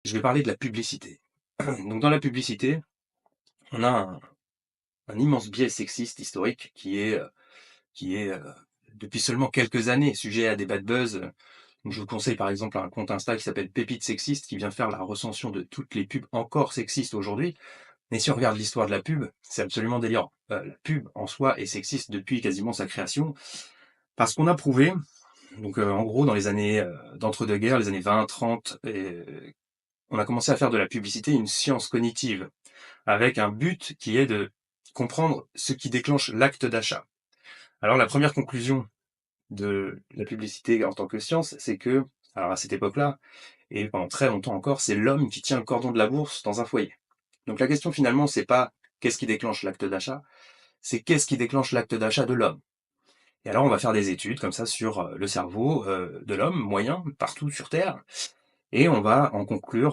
Je vais parler de la publicité. Donc dans la publicité, on a un immense biais sexiste historique qui est depuis seulement quelques années sujet à des bad buzz. Donc je vous conseille par exemple un compte Insta qui s'appelle Pépite Sexiste qui vient faire la recension de toutes les pubs encore sexistes aujourd'hui. Mais si on regarde l'histoire de la pub, c'est absolument délirant. La pub en soi est sexiste depuis quasiment sa création parce qu'on a prouvé, donc en gros dans les années d'entre-deux-guerres, les années 20, 30, on a commencé à faire de la publicité une science cognitive avec un but qui est de comprendre ce qui déclenche l'acte d'achat. Alors la première conclusion de la publicité en tant que science, c'est que, alors à cette époque-là, et pendant très longtemps encore, c'est l'homme qui tient le cordon de la bourse dans un foyer. Donc la question finalement, c'est pas qu'est-ce qui déclenche l'acte d'achat, c'est qu'est-ce qui déclenche l'acte d'achat de l'homme. Et alors on va faire des études comme ça sur le cerveau de l'homme moyen partout sur Terre, et on va en conclure